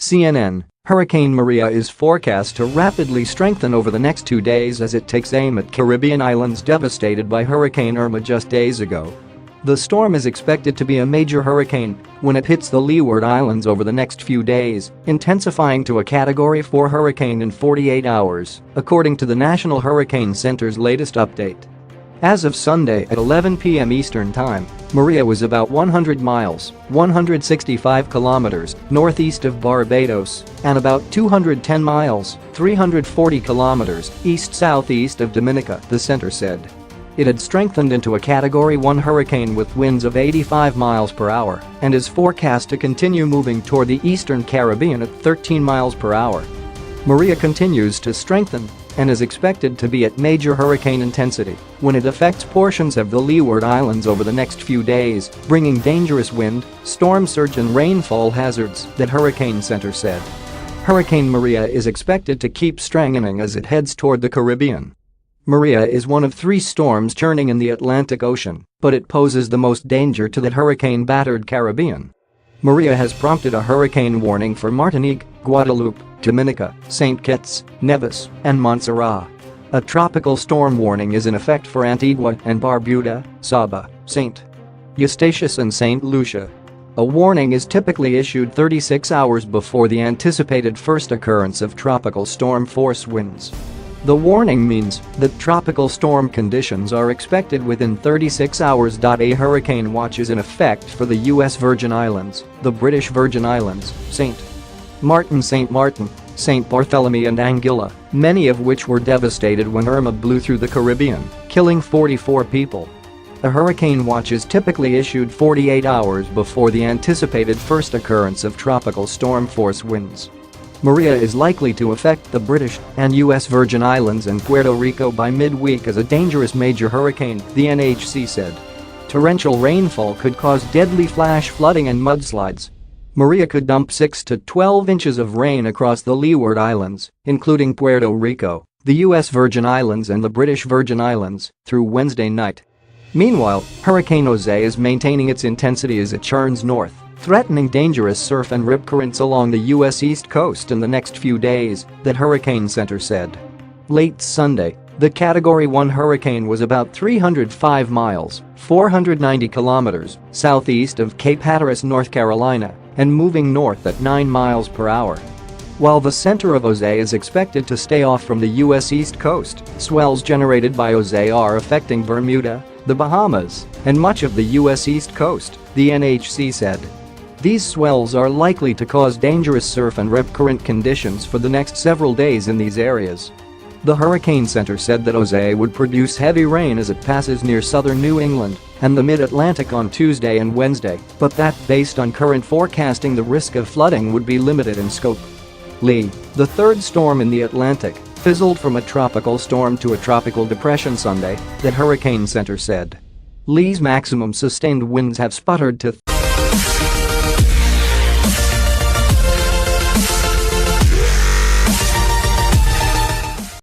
CNN, Hurricane Maria is forecast to rapidly strengthen over the next 2 days as it takes aim at Caribbean islands devastated by Hurricane Irma just days ago. The storm is expected to be a major hurricane when it hits the Leeward Islands over the next few days, intensifying to a Category 4 hurricane in 48 hours, according to the National Hurricane Center's latest update. As of Sunday at 11 p.m. Eastern Time, Maria was about 100 miles (165 kilometers) northeast of Barbados and about 210 miles (340 kilometers) east-southeast of Dominica, the center said. It had strengthened into a Category 1 hurricane with winds of 85 miles per hour and is forecast to continue moving toward the eastern Caribbean at 13 miles per hour. Maria continues to strengthen and is expected to be at major hurricane intensity when it affects portions of the Leeward Islands over the next few days, bringing dangerous wind, storm surge and rainfall hazards, that Hurricane Center said. Hurricane Maria is expected to keep strengthening as it heads toward the Caribbean. Maria is one of 3 storms churning in the Atlantic Ocean, but it poses the most danger to the hurricane-battered Caribbean. Maria has prompted a hurricane warning for Martinique, Guadeloupe, Dominica, St. Kitts, Nevis, and Montserrat. A tropical storm warning is in effect for Antigua and Barbuda, Saba, St. Eustatius and St. Lucia. A warning is typically issued 36 hours before the anticipated first occurrence of tropical storm-force winds. The warning means that tropical storm conditions are expected within 36 hours. A hurricane watch is in effect for the U.S. Virgin Islands, the British Virgin Islands, St. Martin, St. Martin, St. Barthelemy and Anguilla, many of which were devastated when Irma blew through the Caribbean, killing 44 people. A hurricane watch is typically issued 48 hours before the anticipated first occurrence of tropical storm-force winds. Maria is likely to affect the British and U.S. Virgin Islands and Puerto Rico by midweek as a dangerous major hurricane, the NHC said. Torrential rainfall could cause deadly flash flooding and mudslides. Maria could dump 6 to 12 inches of rain across the Leeward Islands, including Puerto Rico, the U.S. Virgin Islands and the British Virgin Islands, through Wednesday night. Meanwhile, Hurricane Jose is maintaining its intensity as it churns north, threatening dangerous surf and rip currents along the U.S. East Coast in the next few days, that Hurricane Center said. Late Sunday, the Category 1 hurricane was about 305 miles (490 kilometers) southeast of Cape Hatteras, North Carolina, and moving north at 9 miles per hour. While the center of Jose is expected to stay off from the U.S. East Coast, swells generated by Jose are affecting Bermuda, the Bahamas, and much of the U.S. East Coast, the NHC said. These swells are likely to cause dangerous surf and rip current conditions for the next several days in these areas. The Hurricane Center said that Jose would produce heavy rain as it passes near southern New England and the mid-Atlantic on Tuesday and Wednesday, but that, based on current forecasting, the risk of flooding would be limited in scope. Lee, the third storm in the Atlantic, fizzled from a tropical storm to a tropical depression Sunday, that Hurricane Center said. Lee's maximum sustained winds have sputtered to